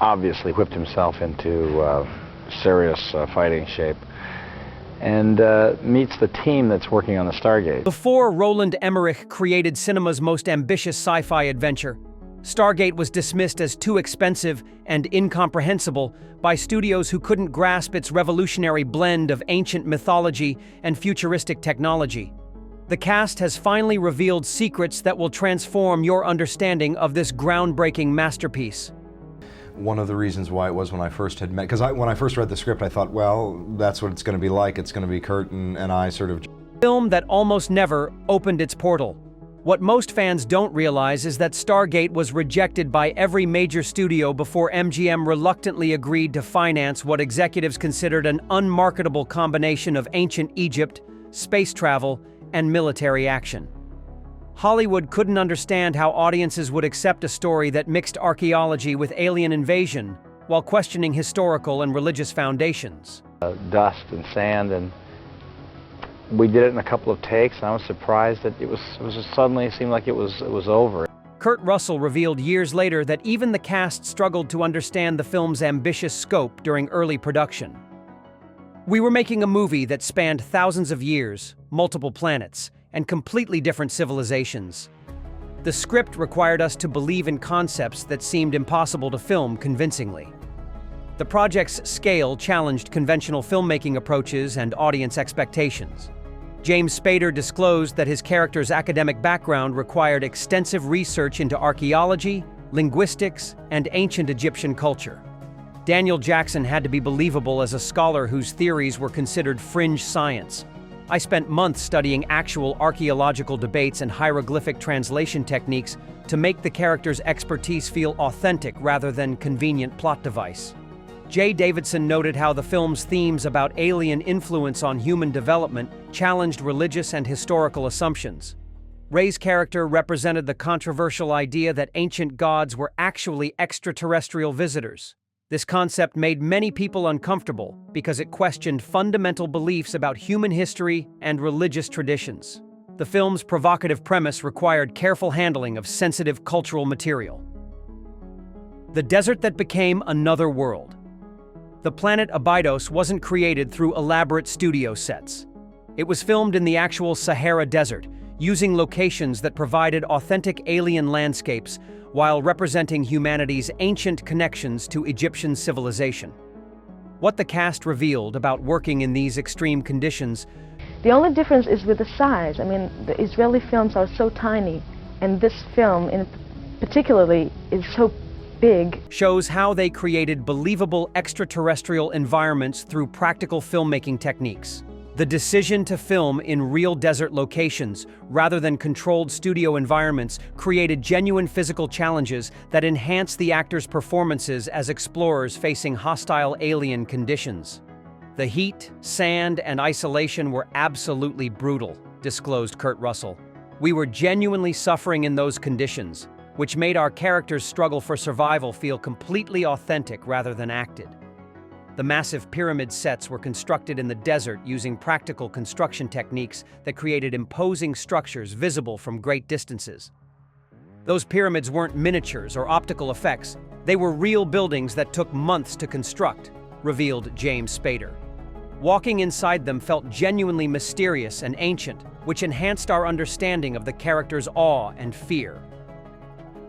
obviously whipped himself into serious fighting shape, and meets the team that's working on the Stargate. Before Roland Emmerich created cinema's most ambitious sci-fi adventure, Stargate was dismissed as too expensive and incomprehensible by studios who couldn't grasp its revolutionary blend of ancient mythology and futuristic technology. The cast has finally revealed secrets that will transform your understanding of this groundbreaking masterpiece. One of the reasons why it was when I first had met, because when I first read the script, I thought, well, that's what it's going to be like. It's going to be Kurt and I sort of... Film that almost never opened its portal. What most fans don't realize is that Stargate was rejected by every major studio before MGM reluctantly agreed to finance what executives considered an unmarketable combination of ancient Egypt, space travel, and military action. Hollywood couldn't understand how audiences would accept a story that mixed archaeology with alien invasion while questioning historical and religious foundations. Dust and sand, and we did it in a couple of takes, and I was surprised that it was just suddenly it seemed like it was over. Kurt Russell revealed years later that even the cast struggled to understand the film's ambitious scope during early production. We were making a movie that spanned thousands of years, multiple planets, and completely different civilizations. The script required us to believe in concepts that seemed impossible to film convincingly. The project's scale challenged conventional filmmaking approaches and audience expectations. James Spader disclosed that his character's academic background required extensive research into archaeology, linguistics, and ancient Egyptian culture. Daniel Jackson had to be believable as a scholar whose theories were considered fringe science. I spent months studying actual archaeological debates and hieroglyphic translation techniques to make the character's expertise feel authentic rather than convenient plot device. Jay Davidson noted how the film's themes about alien influence on human development challenged religious and historical assumptions. Ray's character represented the controversial idea that ancient gods were actually extraterrestrial visitors. This concept made many people uncomfortable because it questioned fundamental beliefs about human history and religious traditions. The film's provocative premise required careful handling of sensitive cultural material. The desert that became another world. The planet Abydos wasn't created through elaborate studio sets. It was filmed in the actual Sahara Desert, using locations that provided authentic alien landscapes while representing humanity's ancient connections to Egyptian civilization. What the cast revealed about working in these extreme conditions. The only difference is with the size. I mean, the Israeli films are so tiny, and this film particularly is so big. Shows how they created believable extraterrestrial environments through practical filmmaking techniques. The decision to film in real desert locations rather than controlled studio environments created genuine physical challenges that enhanced the actors' performances as explorers facing hostile alien conditions. The heat, sand, and isolation were absolutely brutal, disclosed Kurt Russell. We were genuinely suffering in those conditions, which made our characters' struggle for survival feel completely authentic rather than acted. The massive pyramid sets were constructed in the desert using practical construction techniques that created imposing structures visible from great distances. Those pyramids weren't miniatures or optical effects, they were real buildings that took months to construct, revealed James Spader. Walking inside them felt genuinely mysterious and ancient, which enhanced our understanding of the characters' awe and fear.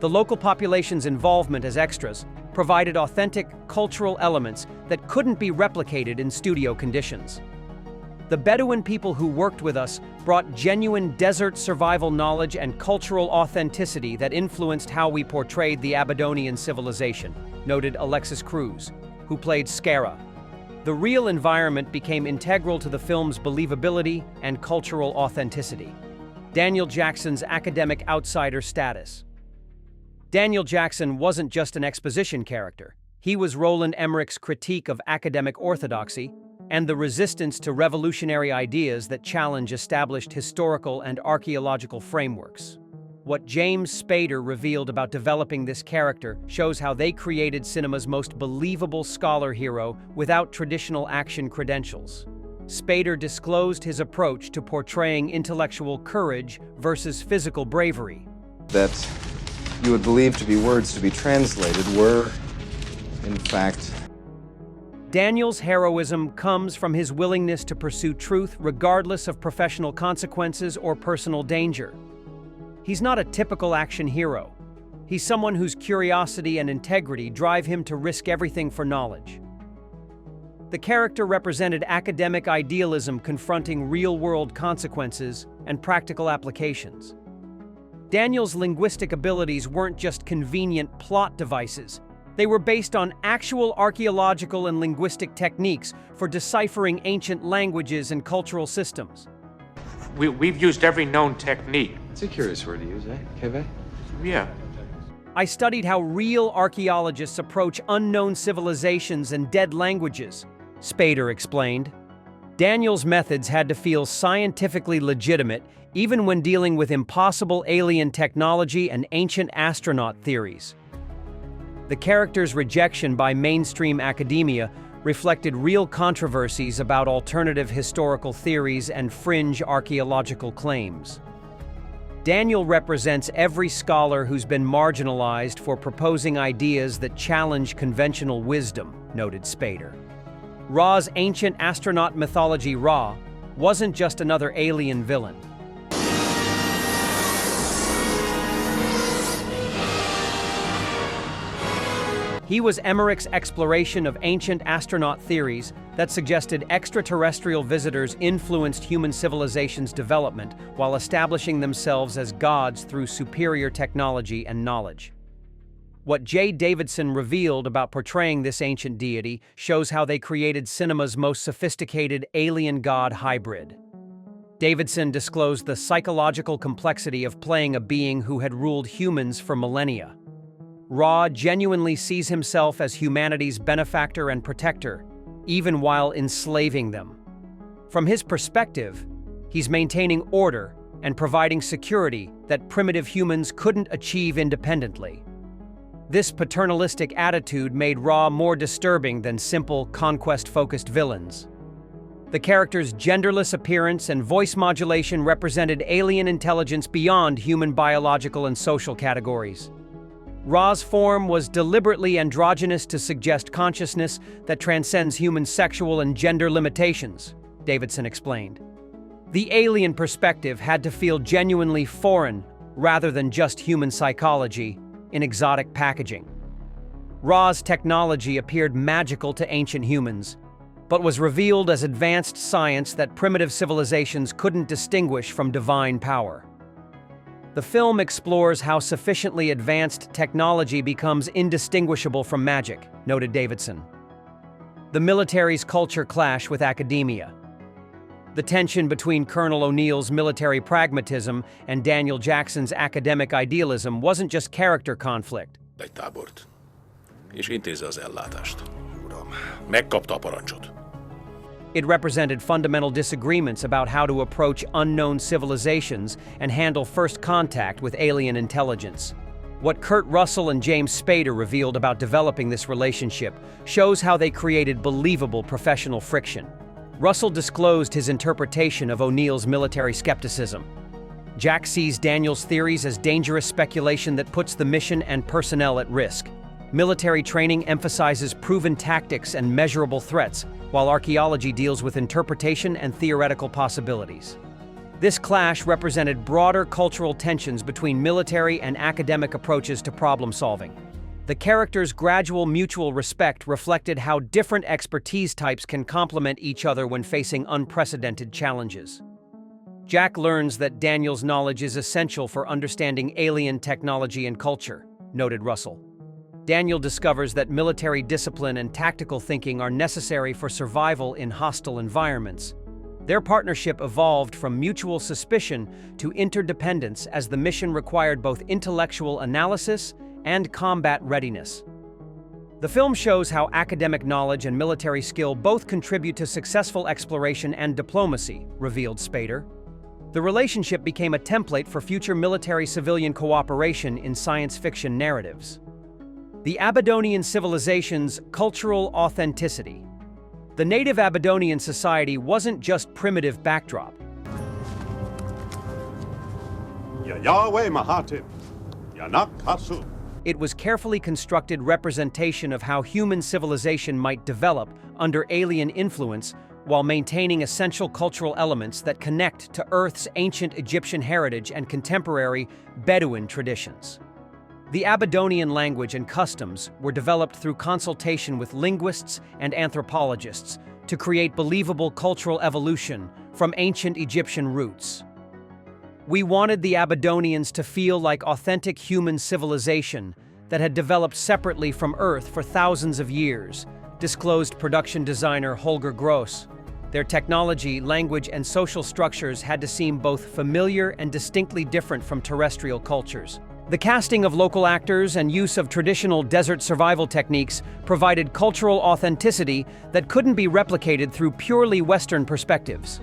The local population's involvement as extras provided authentic cultural elements that couldn't be replicated in studio conditions. The Bedouin people who worked with us brought genuine desert survival knowledge and cultural authenticity that influenced how we portrayed the Abydonian civilization, noted Alexis Cruz, who played Skara. The real environment became integral to the film's believability and cultural authenticity. Daniel Jackson's academic outsider status. Daniel Jackson wasn't just an exposition character. He was Roland Emmerich's critique of academic orthodoxy and the resistance to revolutionary ideas that challenge established historical and archaeological frameworks. What James Spader revealed about developing this character shows how they created cinema's most believable scholar hero without traditional action credentials. Spader disclosed his approach to portraying intellectual courage versus physical bravery. That you would believe to be words to be translated were, in fact. Daniel's heroism comes from his willingness to pursue truth regardless of professional consequences or personal danger. He's not a typical action hero. He's someone whose curiosity and integrity drive him to risk everything for knowledge. The character represented academic idealism confronting real-world consequences and practical applications. Daniel's linguistic abilities weren't just convenient plot devices. They were based on actual archaeological and linguistic techniques for deciphering ancient languages and cultural systems. We've used every known technique. It's a curious word to use, eh, Keve? Yeah. I studied how real archaeologists approach unknown civilizations and dead languages, Spader explained. Daniel's methods had to feel scientifically legitimate even when dealing with impossible alien technology and ancient astronaut theories. The character's rejection by mainstream academia reflected real controversies about alternative historical theories and fringe archaeological claims. Daniel represents every scholar who's been marginalized for proposing ideas that challenge conventional wisdom, noted Spader. Ra's ancient astronaut mythology Ra wasn't just another alien villain. He was Emmerich's exploration of ancient astronaut theories that suggested extraterrestrial visitors influenced human civilization's development while establishing themselves as gods through superior technology and knowledge. What J. Davidson revealed about portraying this ancient deity shows how they created cinema's most sophisticated alien-god hybrid. Davidson disclosed the psychological complexity of playing a being who had ruled humans for millennia. Ra genuinely sees himself as humanity's benefactor and protector, even while enslaving them. From his perspective, he's maintaining order and providing security that primitive humans couldn't achieve independently. This paternalistic attitude made Ra more disturbing than simple, conquest-focused villains. The character's genderless appearance and voice modulation represented alien intelligence beyond human biological and social categories. Ra's form was deliberately androgynous to suggest consciousness that transcends human sexual and gender limitations, Davidson explained. The alien perspective had to feel genuinely foreign rather than just human psychology in exotic packaging. Ra's technology appeared magical to ancient humans, but was revealed as advanced science that primitive civilizations couldn't distinguish from divine power. The film explores how sufficiently advanced technology becomes indistinguishable from magic, noted Davidson. The military's culture clash with academia. The tension between Colonel O'Neill's military pragmatism and Daniel Jackson's academic idealism wasn't just character conflict. Egy tábort, és intézze az ellátást. Uram, megkapta a parancsot. It represented fundamental disagreements about how to approach unknown civilizations and handle first contact with alien intelligence. What Kurt Russell and James Spader revealed about developing this relationship shows how they created believable professional friction. Russell disclosed his interpretation of O'Neill's military skepticism. Jack sees Daniel's theories as dangerous speculation that puts the mission and personnel at risk. Military training emphasizes proven tactics and measurable threats, while archaeology deals with interpretation and theoretical possibilities. This clash represented broader cultural tensions between military and academic approaches to problem-solving. The characters' gradual mutual respect reflected how different expertise types can complement each other when facing unprecedented challenges. Jack learns that Daniel's knowledge is essential for understanding alien technology and culture, noted Russell. Daniel discovers that military discipline and tactical thinking are necessary for survival in hostile environments. Their partnership evolved from mutual suspicion to interdependence as the mission required both intellectual analysis and combat readiness. The film shows how academic knowledge and military skill both contribute to successful exploration and diplomacy, revealed Spader. The relationship became a template for future military-civilian cooperation in science fiction narratives. The Abydonian civilization's cultural authenticity. The native Abydonian society wasn't just primitive backdrop. Ya Yahweh Mahatim, Yanak Hasu. It was carefully constructed representation of how human civilization might develop under alien influence while maintaining essential cultural elements that connect to Earth's ancient Egyptian heritage and contemporary Bedouin traditions. The Abydonian language and customs were developed through consultation with linguists and anthropologists to create believable cultural evolution from ancient Egyptian roots. We wanted the Abydonians to feel like authentic human civilization that had developed separately from Earth for thousands of years, disclosed production designer Holger Gross. Their technology, language, and social structures had to seem both familiar and distinctly different from terrestrial cultures. The casting of local actors and use of traditional desert survival techniques provided cultural authenticity that couldn't be replicated through purely Western perspectives.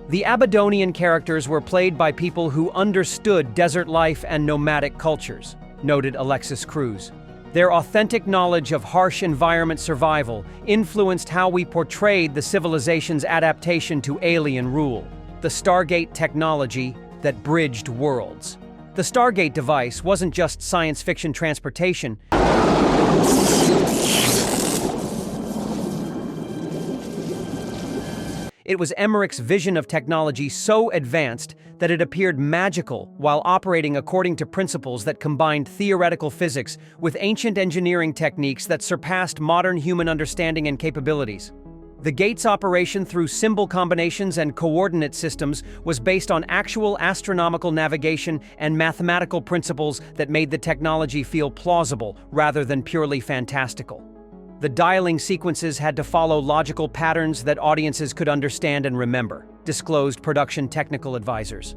The Abydonian characters were played by people who understood desert life and nomadic cultures, noted Alexis Cruz. Their authentic knowledge of harsh environment survival influenced how we portrayed the civilization's adaptation to alien rule, the Stargate technology that bridged worlds. The Stargate device wasn't just science fiction transportation. It was Emmerich's vision of technology so advanced that it appeared magical while operating according to principles that combined theoretical physics with ancient engineering techniques that surpassed modern human understanding and capabilities. The gate's operation through symbol combinations and coordinate systems was based on actual astronomical navigation and mathematical principles that made the technology feel plausible rather than purely fantastical. The dialing sequences had to follow logical patterns that audiences could understand and remember, disclosed production technical advisors.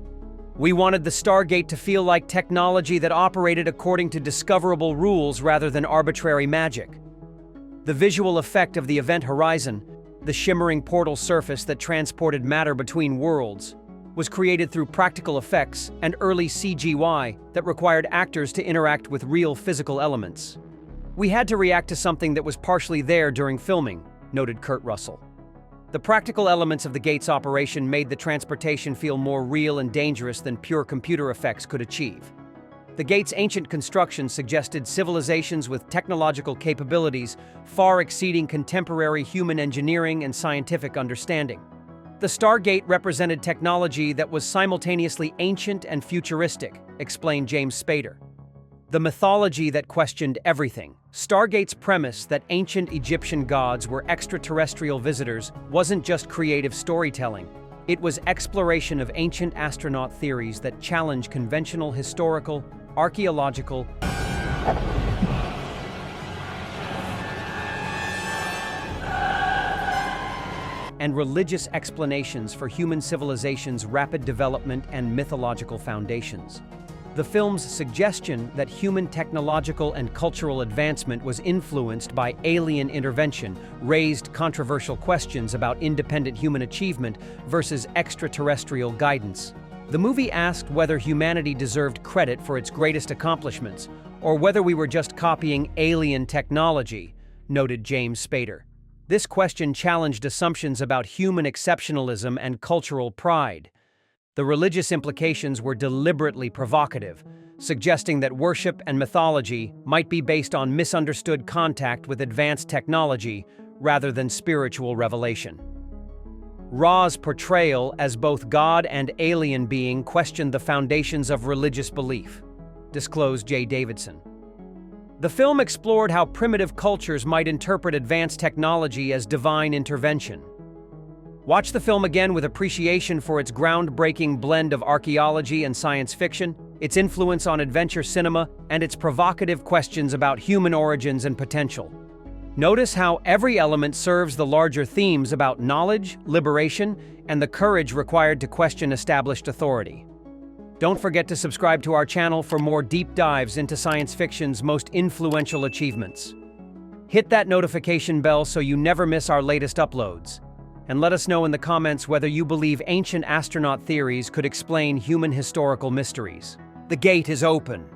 We wanted the Stargate to feel like technology that operated according to discoverable rules rather than arbitrary magic. The visual effect of the event horizon, the shimmering portal surface that transported matter between worlds, was created through practical effects and early CGI that required actors to interact with real physical elements. We had to react to something that was partially there during filming, noted Kurt Russell. The practical elements of the gate's operation made the transportation feel more real and dangerous than pure computer effects could achieve. The gate's ancient construction suggested civilizations with technological capabilities far exceeding contemporary human engineering and scientific understanding. The Stargate represented technology that was simultaneously ancient and futuristic, explained James Spader. The mythology that questioned everything. Stargate's premise that ancient Egyptian gods were extraterrestrial visitors wasn't just creative storytelling. It was exploration of ancient astronaut theories that challenge conventional historical, archaeological, and religious explanations for human civilization's rapid development and mythological foundations. The film's suggestion that human technological and cultural advancement was influenced by alien intervention raised controversial questions about independent human achievement versus extraterrestrial guidance. The movie asked whether humanity deserved credit for its greatest accomplishments, or whether we were just copying alien technology, noted James Spader. This question challenged assumptions about human exceptionalism and cultural pride. The religious implications were deliberately provocative, suggesting that worship and mythology might be based on misunderstood contact with advanced technology rather than spiritual revelation. Ra's portrayal as both God and alien being questioned the foundations of religious belief, disclosed Jay Davidson. The film explored how primitive cultures might interpret advanced technology as divine intervention. Watch the film again with appreciation for its groundbreaking blend of archaeology and science fiction, its influence on adventure cinema, and its provocative questions about human origins and potential. Notice how every element serves the larger themes about knowledge, liberation, and the courage required to question established authority. Don't forget to subscribe to our channel for more deep dives into science fiction's most influential achievements. Hit that notification bell so you never miss our latest uploads. And let us know in the comments whether you believe ancient astronaut theories could explain human historical mysteries. The gate is open.